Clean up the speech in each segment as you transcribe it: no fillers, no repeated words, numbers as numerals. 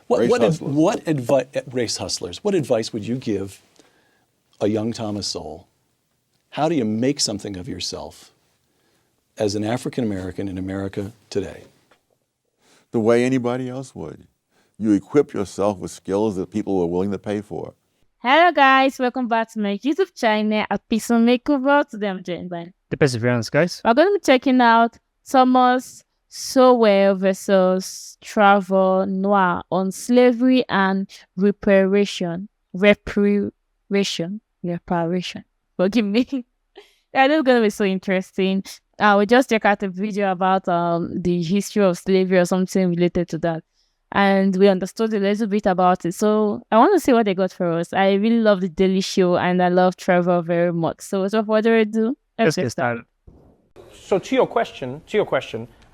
What advice, race hustlers, what advice would you give a young Thomas Sowell? How do you make something of yourself as an African American in America today? The way anybody else would. You equip yourself with skills that people are willing to pay for. Hello guys, welcome back to my YouTube channel at Peace Makeover. Today I'm joined by The Perseverance, guys. We're going to be checking out Thomas Sowell versus Trevor Noir on slavery and reparation. Reparation. Forgive me. That is going to be so interesting. We just check out a video about the history of slavery or something related to that. And we understood a little bit about it. So I want to see what they got for us. I really love the Daily Show and I love Trevor very much. So without further ado, let's get started. So to your question,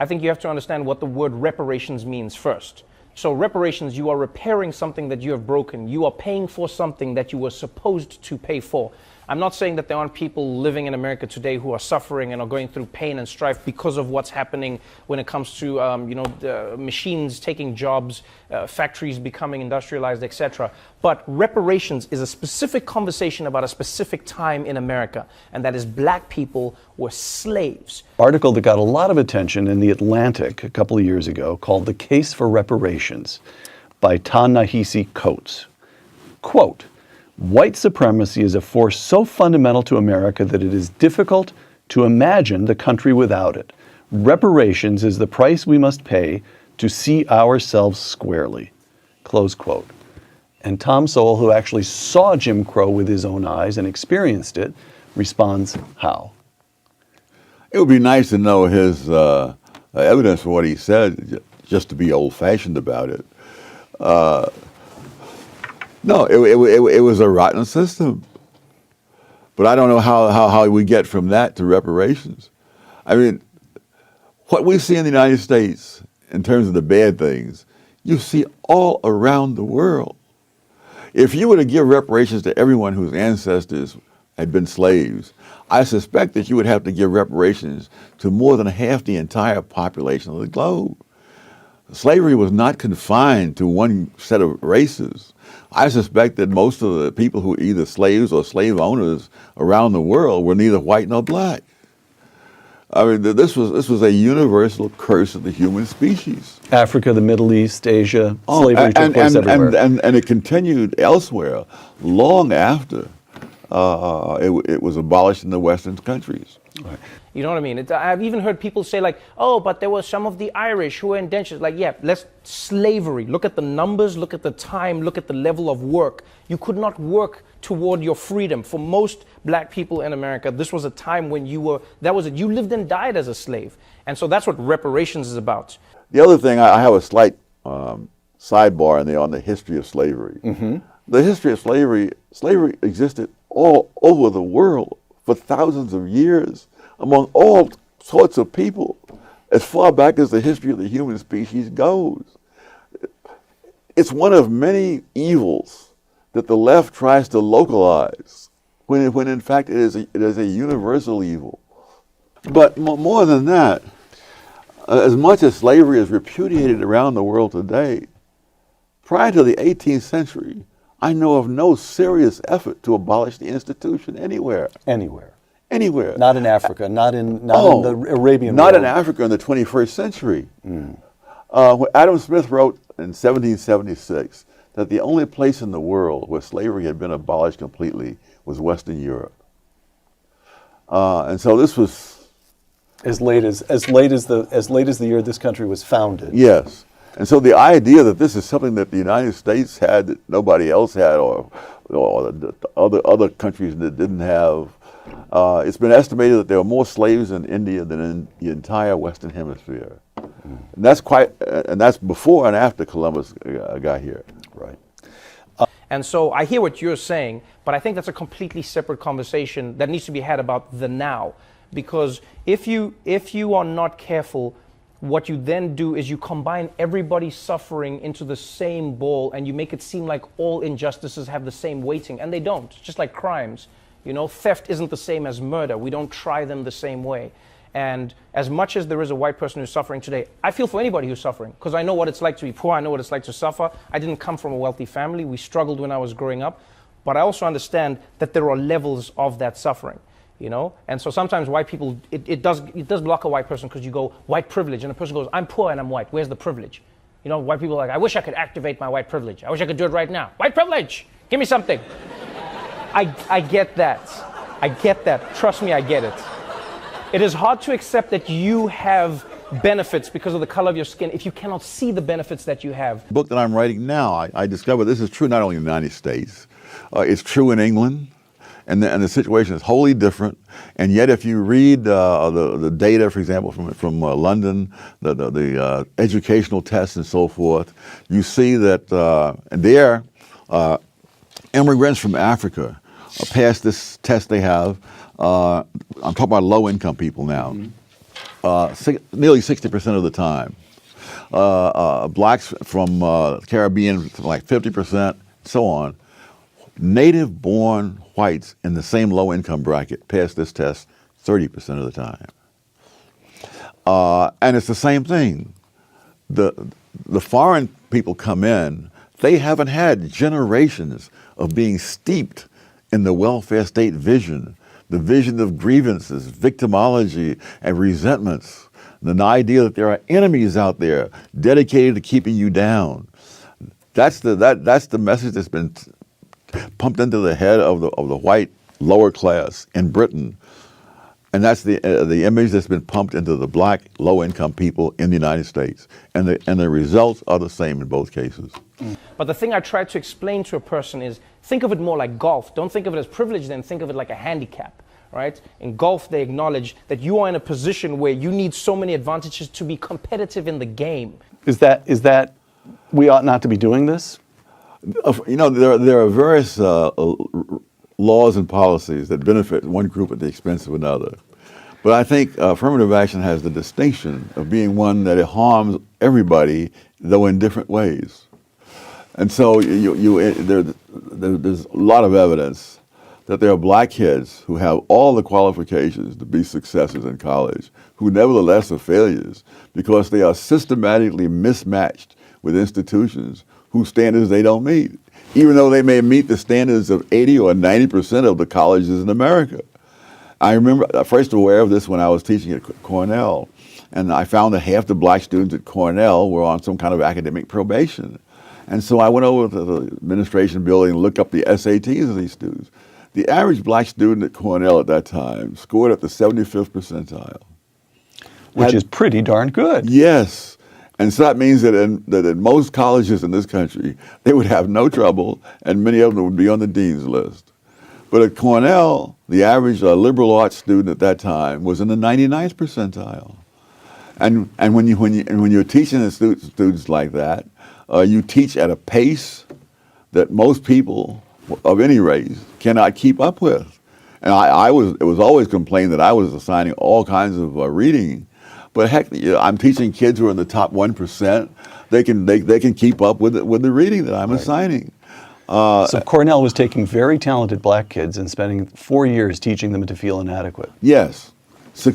I think you have to understand what the word reparations means first. So reparations, you are repairing something that you have broken. You are paying for something that you were supposed to pay for. I'm not saying that there aren't people living in America today who are suffering and are going through pain and strife because of what's happening when it comes to machines taking jobs, factories becoming industrialized, etc. But reparations is a specific conversation about a specific time in America, and that is black people were slaves. Article that got a lot of attention in The Atlantic a couple of years ago called The Case for Reparations by Ta-Nehisi Coates. Quote, "White supremacy is a force so fundamental to America that it is difficult to imagine the country without it. Reparations is the price we must pay to see ourselves squarely." Close quote. And Tom Sowell, who actually saw Jim Crow with his own eyes and experienced it, responds how? It would be nice to know his evidence for what he said, just to be old-fashioned about it. No, it was a rotten system. But I don't know how we get from that to reparations. I mean, what we see in the United States in terms of the bad things, you see all around the world. If you were to give reparations to everyone whose ancestors had been slaves, I suspect that you would have to give reparations to more than half the entire population of the globe. Slavery was not confined to one set of races. I suspect that most of the people who were either slaves or slave owners around the world were neither white nor black. I mean, this was a universal curse of the human species. Africa, the Middle East, Asia, slavery took place everywhere. And it continued elsewhere long after it was abolished in the Western countries. Right. You know what I mean? I've even heard people say like, oh, but there were some of the Irish who were indentured. Like, yeah, slavery. Look at the numbers, look at the time, look at the level of work. You could not work toward your freedom. For most black people in America, this was a time when you lived and died as a slave. And so that's what reparations is about. The other thing, I have a slight sidebar in there on the history of slavery. Mm-hmm. The history of slavery existed all over the world for thousands of years among all sorts of people, as far back as the history of the human species goes. It's one of many evils that the left tries to localize, when in fact it is a universal evil. But more than that, as much as slavery is repudiated around the world today, prior to the 18th century, I know of no serious effort to abolish the institution anywhere. Anywhere. Anywhere. Not in Africa, not in the Arabian not world. in Africa in the 21st century. When Adam Smith wrote in 1776 that the only place in the world where slavery had been abolished completely was Western Europe. And so this was as late as the year this country was founded. Yes. And so the idea that this is something that the United States had that nobody else had, or the other countries that didn't have, it's been estimated that there are more slaves in India than in the entire Western Hemisphere. And that's before and after Columbus got here. Right. And so I hear what you're saying, but I think that's a completely separate conversation that needs to be had about the now. Because if you are not careful, what you then do is you combine everybody's suffering into the same bowl and you make it seem like all injustices have the same weighting, and they don't. Just like crimes. You know, theft isn't the same as murder. We don't try them the same way. And as much as there is a white person who's suffering today, I feel for anybody who's suffering, because I know what it's like to be poor. I know what it's like to suffer. I didn't come from a wealthy family. We struggled when I was growing up. But I also understand that there are levels of that suffering, you know? And so sometimes white people, it does block a white person, because you go, white privilege, and a person goes, I'm poor and I'm white. Where's the privilege? You know, white people are like, I wish I could activate my white privilege. I wish I could do it right now. White privilege, give me something. I get that. I get that. Trust me, I get it. It is hard to accept that you have benefits because of the color of your skin if you cannot see the benefits that you have. The book that I'm writing now, I discovered this is true not only in the United States, it's true in England, and the situation is wholly different. And yet, if you read the data, for example, from London, the educational tests and so forth, you see that there, immigrants from Africa pass this test they have. I'm talking about low-income people now. Nearly 60% of the time. Blacks from Caribbean, like 50%, so on. Native-born whites in the same low-income bracket pass this test 30% of the time. And it's the same thing. The foreign people come in, they haven't had generations of being steeped in the welfare state vision, the vision of grievances, victimology, and resentments, the idea that there are enemies out there dedicated to keeping you down. That's the message that's been pumped into the head of the white lower class in Britain, and that's the image that's been pumped into the black low-income people in the United States, and the results are the same in both cases. But the thing I try to explain to a person is, think of it more like golf. Don't think of it as privilege, then think of it like a handicap, right? In golf, they acknowledge that you are in a position where you need so many advantages to be competitive in the game. Is that we ought not to be doing this? You know, there are various laws and policies that benefit one group at the expense of another. But I think affirmative action has the distinction of being one that it harms everybody, though in different ways. And so there's a lot of evidence that there are black kids who have all the qualifications to be successes in college, who nevertheless are failures because they are systematically mismatched with institutions whose standards they don't meet, even though they may meet the standards of 80 or 90% of the colleges in America. I remember first aware of this when I was teaching at Cornell, and I found that half the black students at Cornell were on some kind of academic probation. And so I went over to the administration building and looked up the SATs of these students. The average black student at Cornell at that time scored at the 75th percentile. Which is pretty darn good. Yes. And so that means that in most colleges in this country, they would have no trouble, and many of them would be on the dean's list. But at Cornell, the average liberal arts student at that time was in the 99th percentile. And when you're teaching the students like that, you teach at a pace that most people of any race cannot keep up with. And it was always complained that I was assigning all kinds of reading. But heck, I'm teaching kids who are in the top 1%. They can keep up with the reading that I'm assigning. So Cornell was taking very talented black kids and spending 4 years teaching them to feel inadequate. Yes,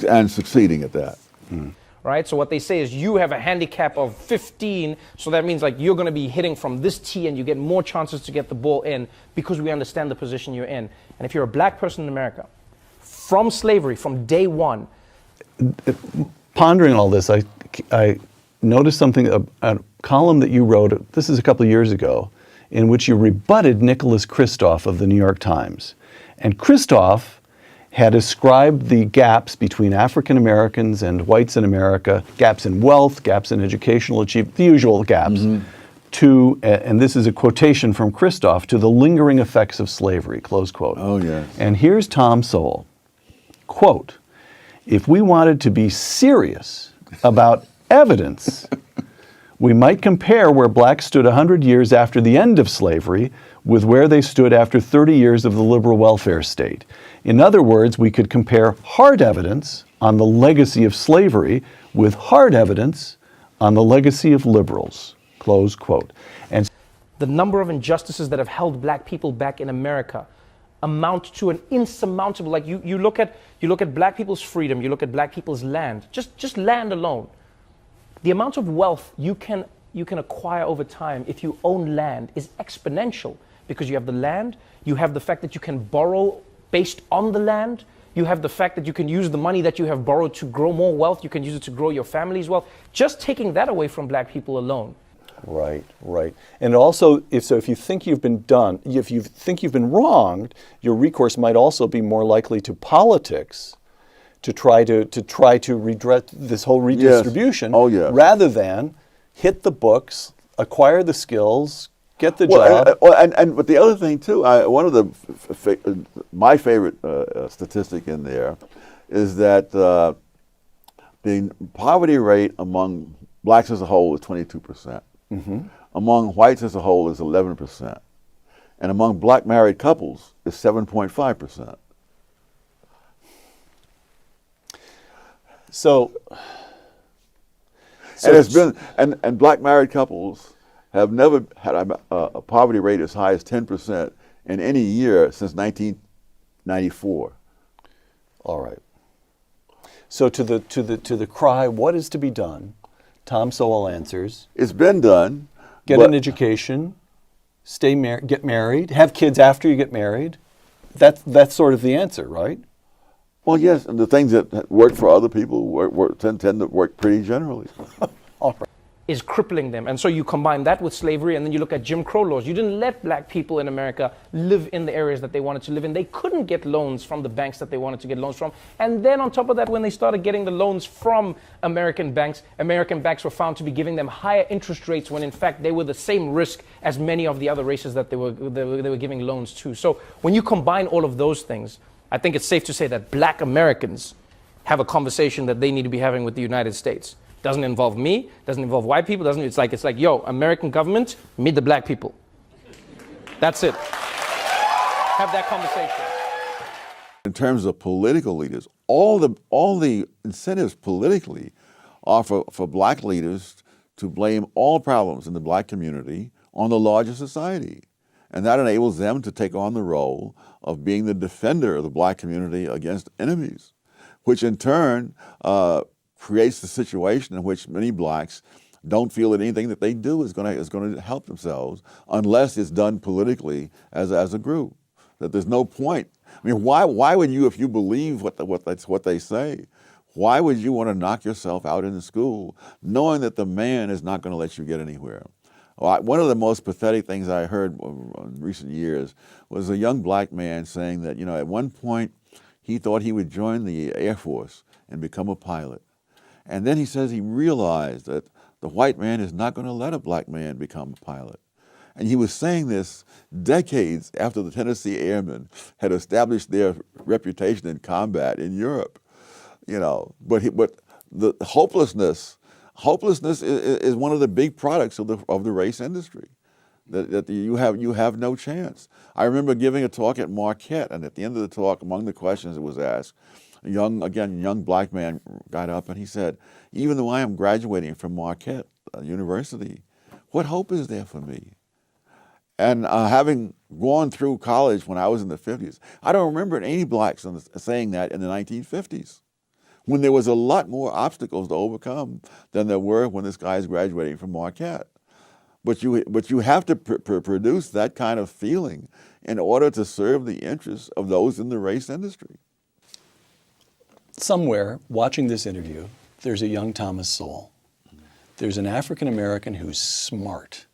and succeeding at that. Right? So what they say is you have a handicap of 15, so that means like you're going to be hitting from this tee and you get more chances to get the ball in because we understand the position you're in. And if you're a black person in America, from slavery, from day one. Pondering all this, I noticed something, a column that you wrote, this is a couple of years ago, in which you rebutted Nicholas Kristof of the New York Times. And Kristof had ascribed the gaps between African Americans and whites in America, gaps in wealth, gaps in educational achievement, the usual gaps, to, and this is a quotation from Kristof, to the lingering effects of slavery, close quote. Oh, yes. And here's Tom Sowell, quote, if we wanted to be serious about evidence, we might compare where blacks stood 100 years after the end of slavery with where they stood after 30 years of the liberal welfare state. In other words, we could compare hard evidence on the legacy of slavery with hard evidence on the legacy of liberals, close quote. And the number of injustices that have held black people back in America amount to an insurmountable, like you look at black people's freedom, you look at black people's land, just land alone. The amount of wealth you can acquire over time if you own land is exponential, because you have the land, you have the fact that you can borrow based on the land, you have the fact that you can use the money that you have borrowed to grow more wealth, you can use it to grow your family's wealth. Just taking that away from black people alone. Right, right. And also, if you think you've been wronged, your recourse might also be more likely to politics, to try to redress this whole redistribution, Yes. Oh, yes. rather than hit the books, acquire the skills, get the job. But the other thing too, one of the my favorite statistic in there is that the poverty rate among blacks as a whole is 22%. Mm-hmm. Among whites as a whole is 11%, and among black married couples is 7.5%. So And it's been and black married couples have never had a poverty rate as high as 10% in any year since 1994. all right. So to the cry, what is to be done? Tom Sowell answers: It's been done. get but an education, get married, have kids after you get married. That's sort of the answer, right? Well, yes, and the things that work for other people tend to work pretty generally. All right. Is crippling them. And so you combine that with slavery, and then you look at Jim Crow laws. You didn't let black people in America live in the areas that they wanted to live in. They couldn't get loans from the banks that they wanted to get loans from. And then on top of that, when they started getting the loans from American banks were found to be giving them higher interest rates, when in fact they were the same risk as many of the other races that they were giving loans to. So when you combine all of those things, I think it's safe to say that black Americans have a conversation that they need to be having with the United States. Doesn't involve me, doesn't involve white people, it's like, yo, American government, meet the black people. That's it. Have that conversation. In terms of political leaders, all the incentives politically are for black leaders to blame all problems in the black community on the larger society. And that enables them to take on the role of being the defender of the black community against enemies, which in turn creates the situation in which many blacks don't feel that anything that they do is going to help themselves unless it's done politically as a group. That there's no point. I mean, why would you, if you believe what they say, why would you want to knock yourself out in school knowing that the man is not going to let you get anywhere? Well, one of the most pathetic things I heard in recent years was a young black man saying that, at one point he thought he would join the Air Force and become a pilot. And then he says he realized that the white man is not going to let a black man become a pilot. And he was saying this decades after the Tennessee Airmen had established their reputation in combat in Europe. But the hopelessness is one of the big products of the race industry. That you have no chance. I remember giving a talk at Marquette, and at the end of the talk, among the questions that was asked, a young black man got up and he said, "Even though I am graduating from Marquette University, what hope is there for me?" And having gone through college when I was in the 50s, I don't remember any blacks saying that in the 1950s, when there was a lot more obstacles to overcome than there were when this guy is graduating from Marquette. But you have to produce that kind of feeling in order to serve the interests of those in the race industry. Somewhere, watching this interview, there's a young Thomas Sowell. There's an African American who's smart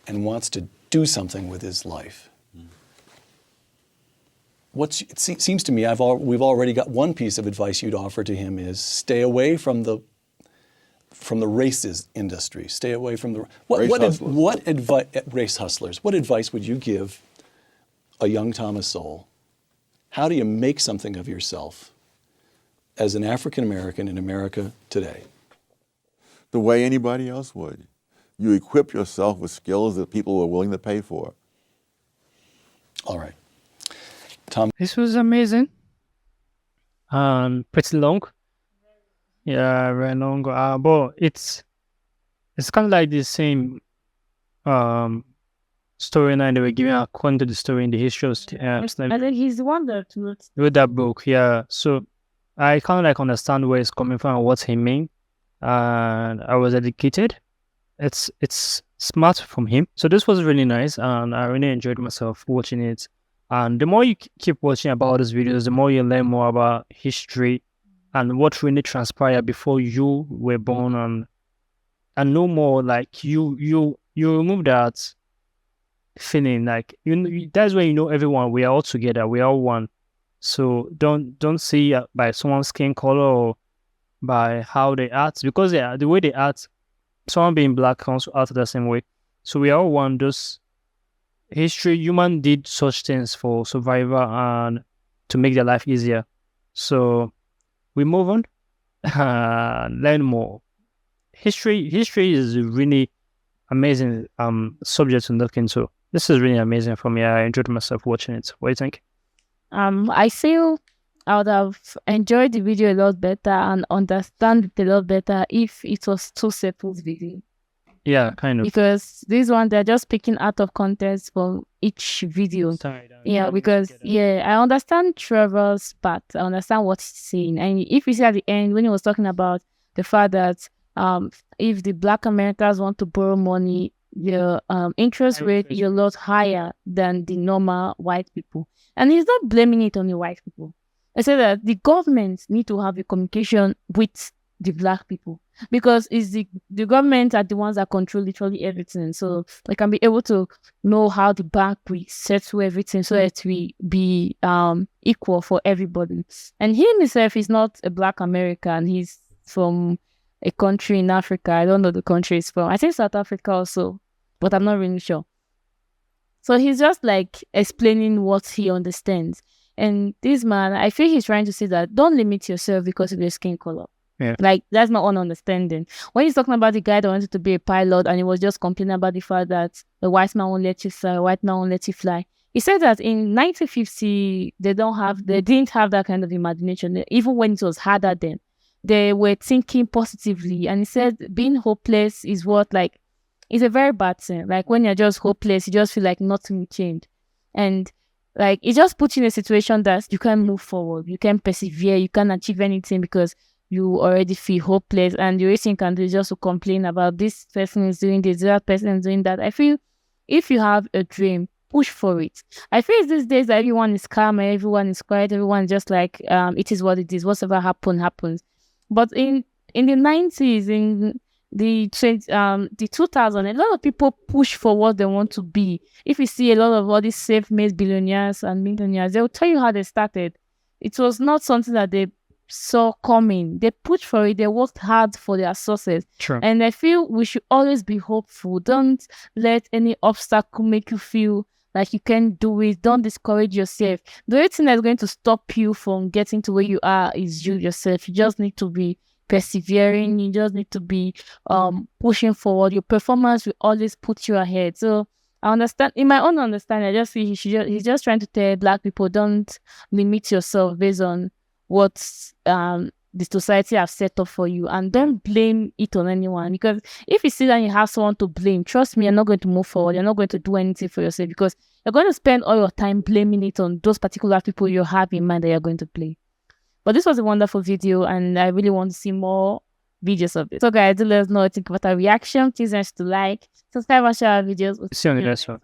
and wants to do something with his life. It seems to me we've already got one piece of advice you'd offer to him is stay away from the races industry. Stay away from the race hustlers. What advice would you give a young Thomas Sowell? How do you make something of yourself as an African American in America today? The way anybody else would. You equip yourself with skills that people are willing to pay for. All right. Tom? This was amazing. Pretty long. Yeah, very long. But it's kind of like the same storyline. They were giving according to the story in the history of slavery. And then he's the one that wrote. With that book, yeah. So I kind of like understand where it's coming from and what he mean. And I was educated. It's smart from him. So this was really nice, and I really enjoyed myself watching it. And the more you keep watching about these videos, the more you learn more about history and what really transpired before you were born, and know more. Like you remove that feeling, like that's when you know everyone. We are all together. We are all one. So don't see by someone's skin color or by how they act, because the way they act, someone being black can also act the same way. So we are all one. Those history, human did such things for survival and to make their life easier. So we move on and learn more. History is a really amazing subject to look into. This is really amazing for me. I enjoyed myself watching it. What do you think? I feel I would have enjoyed the video a lot better and understand it a lot better if it was two separate videos. Yeah, kind of. Because this one, they're just picking out of context from each video. Yeah, because I understand Trevor's part. I understand what he's saying. And if you see at the end, when he was talking about the fact that if the Black Americans want to borrow money, the interest rate is a lot higher than the normal white people. And he's not blaming it on the white people. I said that the government need to have a communication with the Black people, because it's the government are the ones that control literally everything. So they can be able to know how the bank will settle everything so that we be equal for everybody. And he himself is not a Black American. He's from a country in Africa. I don't know the country he's from. I think South Africa also, but I'm not really sure. So he's just like explaining what he understands. And this man, I feel he's trying to say that don't limit yourself because of your skin color. Yeah. Like, that's my own understanding. When he's talking about the guy that wanted to be a pilot and he was just complaining about the fact that the white man won't let you fly, white man won't let you fly. He said that in 1950, they didn't have that kind of imagination. Even when it was harder then, they were thinking positively. And he said being hopeless is it's a very bad thing. Like, when you're just hopeless, you just feel like nothing will change. And like, it just puts you in a situation that you can't move forward, you can't persevere, you can't achieve anything because you already feel hopeless, and the only thing you can do is just to complain about this person is doing this, that person is doing that. I feel if you have a dream, push for it. I feel these days that everyone is calm, everyone is quiet, everyone just like it is what it is, whatever happens. But in the 90s, in the 2000, a lot of people push for what they want to be. If you see a lot of all these self-made billionaires and millionaires, they'll tell you how they started. It was not something that they saw coming. They pushed for it. They worked hard for their success. True. And I feel we should always be hopeful. Don't let any obstacle make you feel like you can't do it. Don't discourage yourself. The only thing that's going to stop you from getting to where you are is you yourself. You just need to be persevering. You just need to be pushing forward. Your performance will always put you ahead. So I understand. In my own understanding, I just feel he's just trying to tell Black people, don't limit yourself based on what the society have set up for you, and don't blame it on anyone. Because if you see that you have someone to blame, trust me, you're not going to move forward. You're not going to do anything for yourself, because you're going to spend all your time blaming it on those particular people you have in mind that you're going to blame. But this was a wonderful video, and I really want to see more videos of it. So guys, do let us know what you think about our reaction. Please don't forget to like, subscribe, and share our videos. See you on the next one.